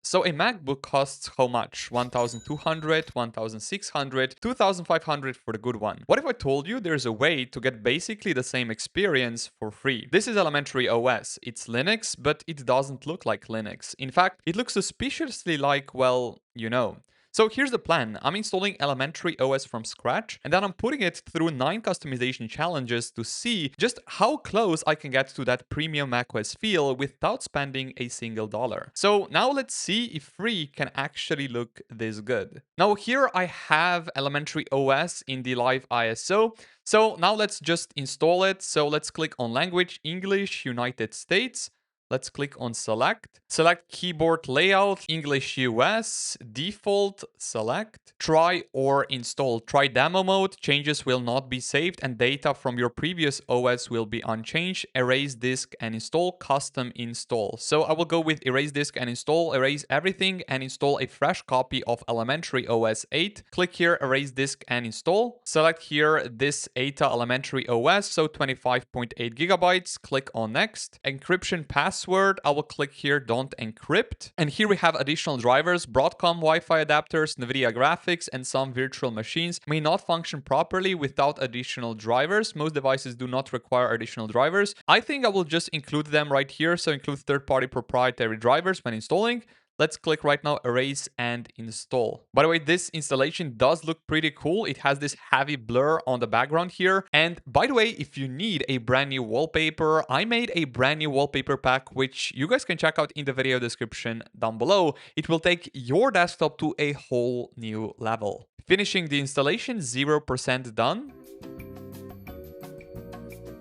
So a MacBook costs how much? 1,200, 1,600, 2,500 for the good one. What if I told you there's a way to get basically the same experience for free? This is Elementary OS. It's Linux, but it doesn't look like Linux. In fact, it looks suspiciously like, well, you know. So here's the plan. I'm installing Elementary OS from scratch, and then I'm putting it through 9 customization challenges to see just how close I can get to that premium macOS feel without spending a single dollar. So now let's see if free can actually look this good. Now here I have Elementary OS in the live ISO. So now let's just install it. So let's click on language, English, United States. Let's click on select. Select keyboard layout, English US, default, select. Try or install. Try demo mode, changes will not be saved and data from your previous OS will be unchanged. Erase disk and install, custom install. So I will go with erase disk and install, erase everything and install a fresh copy of Elementary OS 8. Click here, erase disk and install. Select here this ATA Elementary OS, so 25.8 gigabytes. Click on next. Encryption password, I will click here, don't encrypt. And here we have additional drivers, Broadcom Wi-Fi adapters, NVIDIA graphics, and some virtual machines may not function properly without additional drivers. Most devices do not require additional drivers. I think I will just include them right here. So include third-party proprietary drivers when installing. Let's click right now, erase and install. By the way, this installation does look pretty cool. It has this heavy blur on the background here. And by the way, if you need a brand new wallpaper, I made a brand new wallpaper pack, which you guys can check out in the video description down below. It will take your desktop to a whole new level. Finishing the installation, 0% done.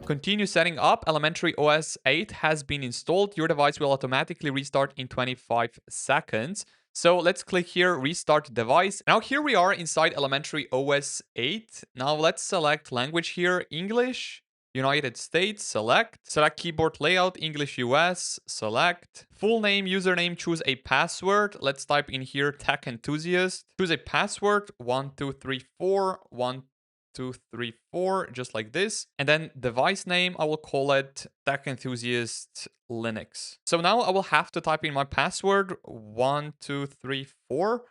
Continue setting up. Elementary OS 8 has been installed. Your device will automatically restart in 25 seconds. So let's click here, restart device. Now here we are inside Elementary OS 8. Now let's select language here, English, United States, select. Select keyboard layout, English US, select. Full name, username, choose a password. Let's type in here tech enthusiast. Choose a password, 1234, 1234, just like this. And then device name, I will call it Tech Enthusiast Linux. So now I will have to type in my password, 1234.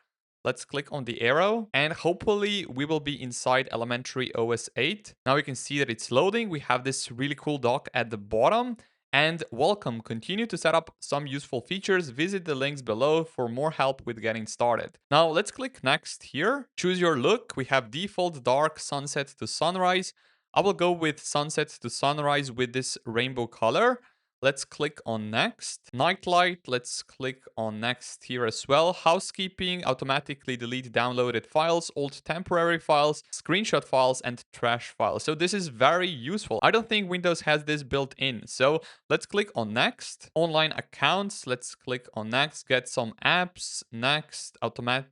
Let's click on the arrow and hopefully we will be inside Elementary OS 8. Now you can see that it's loading. We have this really cool dock at the bottom. And welcome, continue to set up some useful features. Visit the links below for more help with getting started. Now let's click next here. Choose your look. We have default dark, sunset to sunrise. I will go with sunset to sunrise with this rainbow color. Let's click on next. Nightlight, let's click on next here as well. Housekeeping, automatically delete downloaded files, old temporary files, screenshot files, and trash files. So this is very useful. I don't think Windows has this built in. So let's click on next. Online accounts, let's click on next. Get some apps, next. Automatic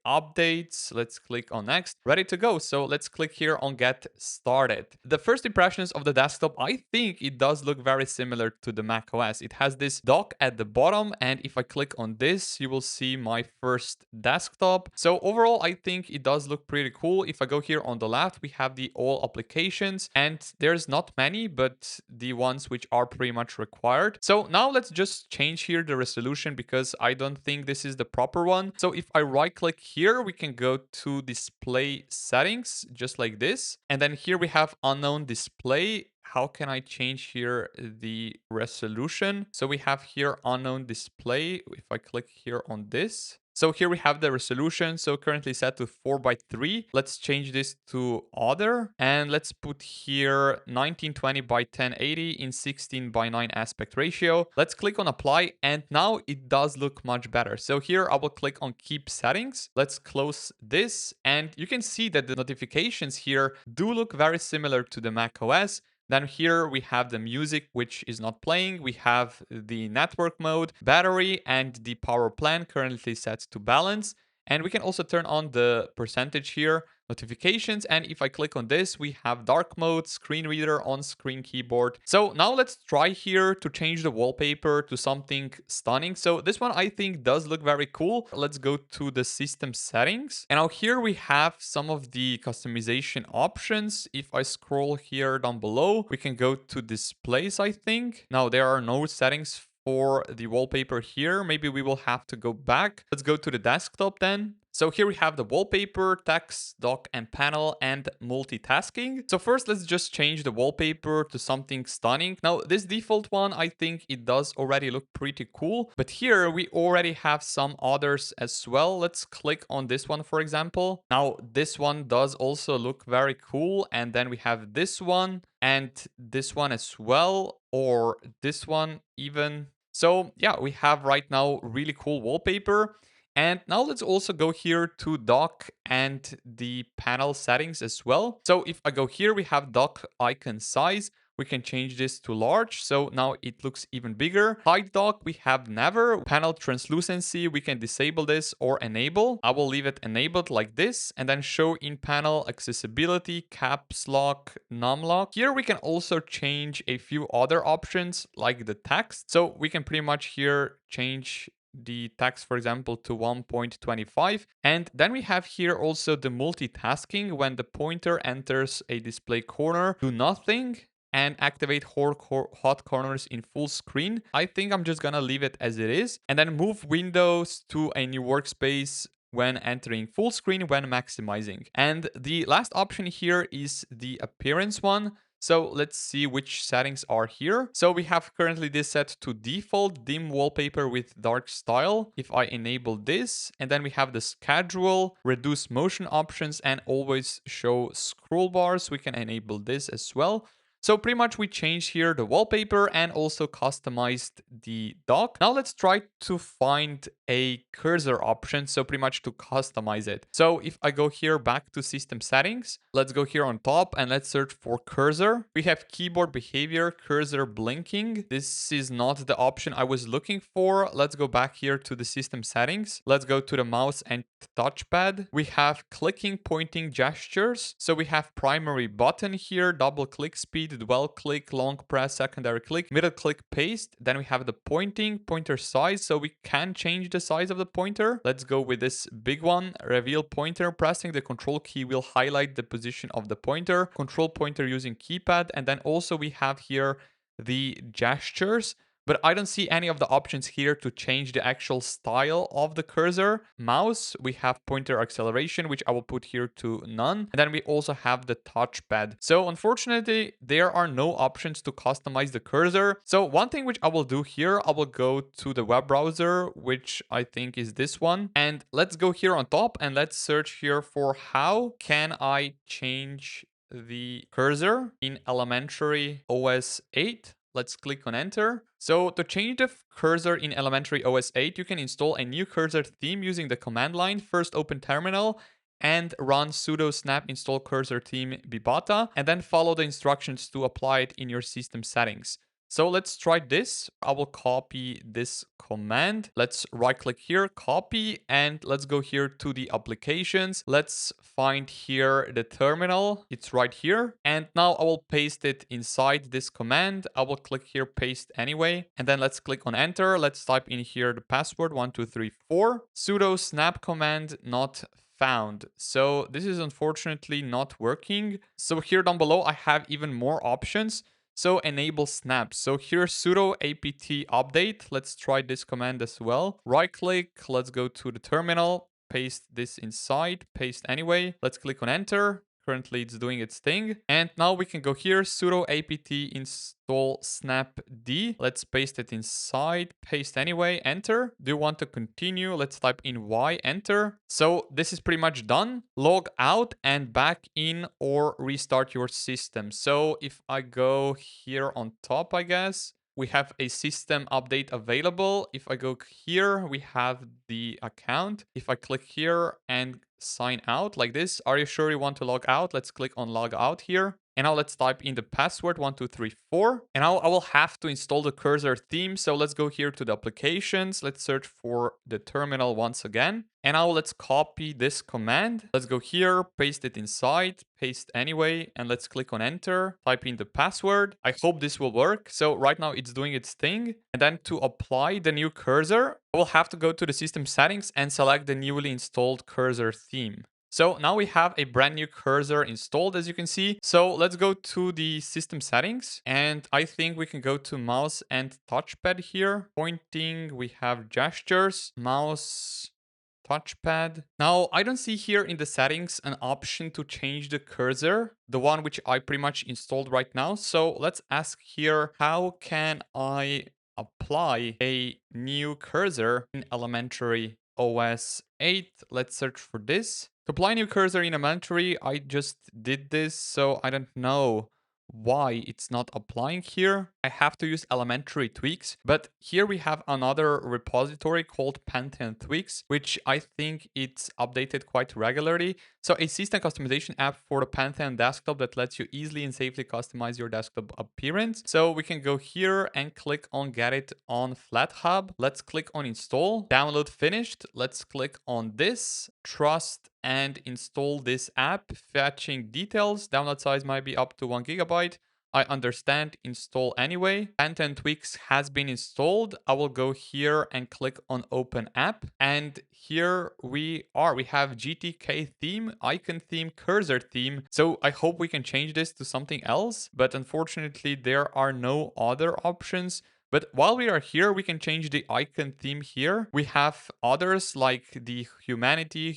updates, let's click on next. Ready to go. So let's click here on get started. The first impressions of the desktop, I think it does look very similar to the macOS. It has this dock at the bottom, and if I click on this, you will see my first desktop. So overall, I think it does look pretty cool. If I go here on the left, we have the all applications, and there's not many, but the ones which are pretty much required. So now let's just change here the resolution because I don't think this is the proper one. So if I right click here, we can go to display settings, just like this. And then here we have unknown display. How can I change here the resolution? So we have here unknown display. If I click here on this, so here we have the resolution. So currently set to 4:3. Let's change this to other. And let's put here 1920 by 1080 in 16:9 aspect ratio. Let's click on apply. And now it does look much better. So here I will click on keep settings. Let's close this. And you can see that the notifications here do look very similar to the macOS. Then here we have the music, which is not playing. We have the network mode, battery, and the power plan currently set to balance. And we can also turn on the percentage here, notifications. And if I click on this, we have dark mode, screen reader, on-screen keyboard. So now let's try here to change the wallpaper to something stunning. So this one I think does look very cool. Let's go to the system settings. And now here we have some of the customization options. If I scroll here down below, we can go to displays, I think. Now there are no settings for the wallpaper here. Maybe we will have to go back. Let's go to the desktop then. So here we have the wallpaper, text, dock, and panel, and multitasking. So first, let's just change the wallpaper to something stunning. Now, this default one, I think it does already look pretty cool. But here we already have some others as well. Let's click on this one, for example. Now, this one does also look very cool. And then we have this one and this one as well, or this one even. So yeah, we have right now really cool wallpaper. And now let's also go here to dock and the panel settings as well. So if I go here, we have dock icon size. We can change this to large. So now it looks even bigger. Hide dock, we have never. Panel translucency, we can disable this or enable. I will leave it enabled like this. And then show in panel accessibility, caps lock, num lock. Here we can also change a few other options like the text. So we can pretty much here change the text, for example, to 1.25. And then we have here also the multitasking. When the pointer enters a display corner, do nothing and activate hot corners in full screen. I think I'm just gonna leave it as it is. And then move windows to a new workspace when entering full screen when maximizing. And the last option here is the appearance one. So let's see which settings are here. So we have currently this set to default, dim wallpaper with dark style. If I enable this, and then we have the schedule, reduce motion options, and always show scroll bars. We can enable this as well. So pretty much we changed here the wallpaper and also customized the dock. Now let's try to find a cursor option. So pretty much to customize it. So if I go here back to system settings, let's go here on top and let's search for cursor. We have keyboard behavior, cursor blinking. This is not the option I was looking for. Let's go back here to the system settings. Let's go to the mouse and touchpad. We have clicking, pointing gestures. So we have primary button here, double click speed, dwell click, long press, secondary click, middle click, paste. Then we have the pointer size. So we can change the size of the pointer. Let's go with this big one, reveal pointer. Pressing the control key will highlight the position of the pointer. Control pointer using keypad. And then also we have here the gestures. But I don't see any of the options here to change the actual style of the cursor. Mouse, we have pointer acceleration, which I will put here to none. And then we also have the touchpad. So unfortunately, there are no options to customize the cursor. So one thing which I will do here, I will go to the web browser, which I think is this one. And let's go here on top and let's search here for how can I change the cursor in ElementaryOS 8. Let's click on enter. So to change the cursor in ElementaryOS 8, you can install a new cursor theme using the command line. First open terminal and run sudo snap install cursor theme bibata, and then follow the instructions to apply it in your system settings. So let's try this. I will copy this command. Let's right click here, copy, and let's go here to the applications. Let's find here the terminal. It's right here. And now I will paste it inside this command. I will click here, paste anyway. And then let's click on enter. Let's type in here the password 1234. Sudo snap command not found. So this is unfortunately not working. So here down below, I have even more options. So enable snaps. So here sudo apt update. Let's try this command as well. Right click, let's go to the terminal, paste this inside, paste anyway. Let's click on enter. Currently it's doing its thing. And now we can go here, sudo apt install snapd. Let's paste it inside, paste anyway, enter. Do you want to continue? Let's type in Y, enter. So this is pretty much done. Log out and back in or restart your system. So if I go here on top, I guess, we have a system update available. If I go here, we have the account. If I click here and sign out like this, are you sure you want to log out? Let's click on log out here. And now let's type in the password 1234. And now I will have to install the cursor theme. So let's go here to the applications. Let's search for the terminal once again. And now let's copy this command. Let's go here, paste it inside, paste anyway, and let's click on enter, type in the password. I hope this will work. So right now it's doing its thing. And then to apply the new cursor, I will have to go to the system settings and select the newly installed cursor theme. So now we have a brand new cursor installed, as you can see. So let's go to the system settings, and I think we can go to mouse and touchpad here. Pointing, we have gestures, mouse, touchpad. Now, I don't see here in the settings an option to change the cursor, the one which I pretty much installed right now. So let's ask here, how can I apply a new cursor in Elementary OS 8? Let's search for this. To apply new cursor in Elementary, I just did this, so I don't know why it's not applying here. I have to use elementary tweaks, but here we have another repository called Pantheon tweaks, which I think it's updated quite regularly. So a system customization app for the Pantheon desktop that lets you easily and safely customize your desktop appearance. So we can go here and click on get it on FlatHub. Let's click on install, download finished. Let's click on this, trust and install this app. Fetching details, download size might be up to 1 gigabyte. I understand, install anyway. Pantheon Tweaks has been installed. I will go here and click on open app. And here we are. We have GTK theme, icon theme, cursor theme. So I hope we can change this to something else. But unfortunately, there are no other options. But while we are here, we can change the icon theme here. We have others like the Humanity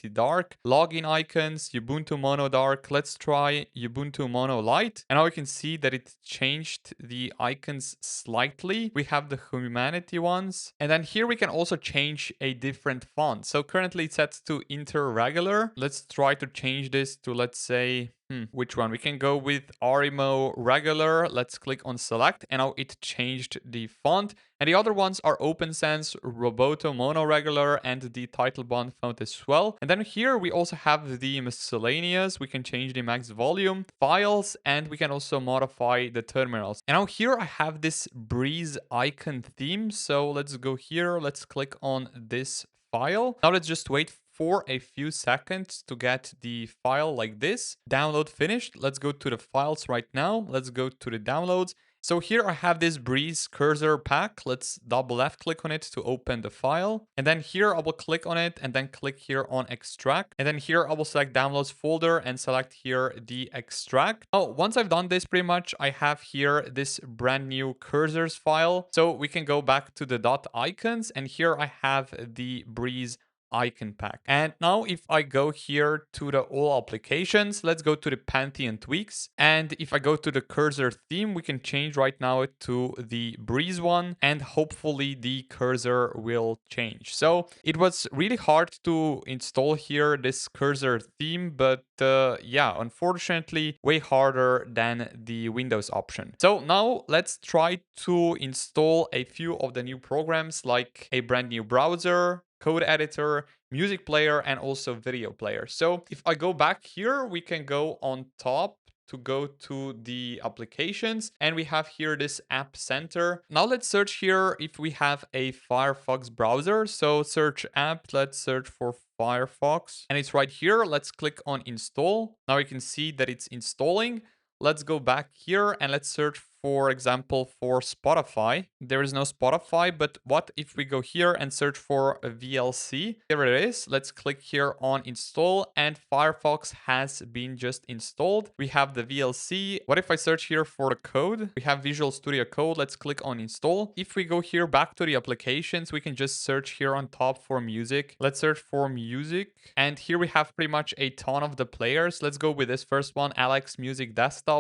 Dark, login icons, Ubuntu Mono Dark. Let's try Ubuntu Mono Light. And now we can see that it changed the icons slightly. We have the Humanity ones. And then here we can also change a different font. So currently it's set to Interregular. Let's try to change this to, let's say, which one? We can go with Arimo regular. Let's click on select, and now it changed the font. And the other ones are OpenSense, Roboto Mono regular, and the Titlebond font as well. And then here we also have the miscellaneous. We can change the max volume, files, and we can also modify the terminals. And now here I have this Breeze icon theme. So let's go here. Let's click on this file. Now let's just wait for a few seconds to get the file like this. Download finished. Let's go to the files right now. Let's go to the downloads. So here I have this Breeze cursor pack. Let's double left click on it to open the file. And then here I will click on it and then click here on extract. And then here I will select downloads folder and select here the extract. Oh, once I've done this pretty much, I have here this brand new cursors file. So we can go back to the dot icons, and here I have the Breeze icon pack. And now if I go here to the all applications, let's go to the Pantheon tweaks. And if I go to the cursor theme, we can change right now to the Breeze one, and hopefully the cursor will change. So it was really hard to install here this cursor theme, but yeah, unfortunately way harder than the Windows option. So now let's try to install a few of the new programs, like a brand new browser, code editor, music player, and also video player. So if I go back here, we can go on top to go to the applications, and we have here this app center. Now let's search here if we have a Firefox browser. So search app, let's search for Firefox, and it's right here. Let's click on install. Now you can see that it's installing. Let's go back here and let's search, for example, for Spotify. There is no Spotify, but what if we go here and search for a VLC? Here it is. Let's click here on install, and Firefox has been just installed. We have the VLC. What if I search here for the code? We have Visual Studio Code. Let's click on install. If we go here back to the applications, we can just search here on top for music. Let's search for music. And here we have pretty much a ton of the players. Let's go with this first one, Alex Music Desktop.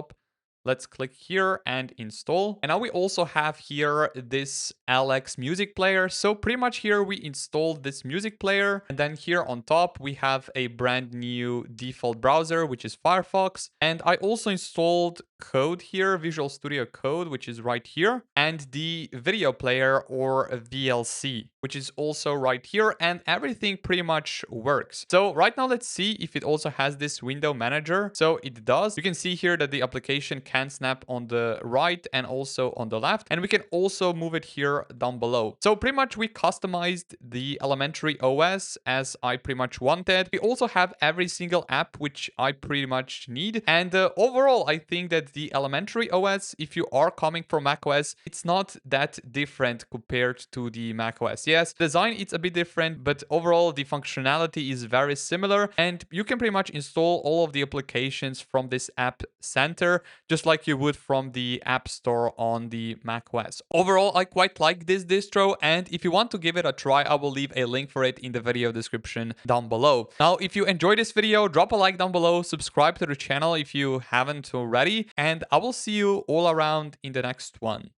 Let's click here and install. And now we also have here this Alex music player. So pretty much here we installed this music player. And then here on top, we have a brand new default browser, which is Firefox. And I also installed code here, Visual Studio Code, which is right here. And the video player or VLC, which is also right here. And everything pretty much works. So right now, let's see if it also has this window manager. So it does. You can see here that the application can snap on the right and also on the left, and we can also move it here down below. So pretty much we customized the Elementary OS as I pretty much wanted. We also have every single app which I pretty much need, and overall I think that the Elementary OS, if you are coming from macOS, it's not that different compared to the macOS. Yes, design it's a bit different, but overall the functionality is very similar, and you can pretty much install all of the applications from this app center just like you would from the App Store on the macOS. Overall, I quite like this distro, and if you want to give it a try, I will leave a link for it in the video description down below. Now, if you enjoyed this video, drop a like down below, subscribe to the channel if you haven't already, and I will see you all around in the next one.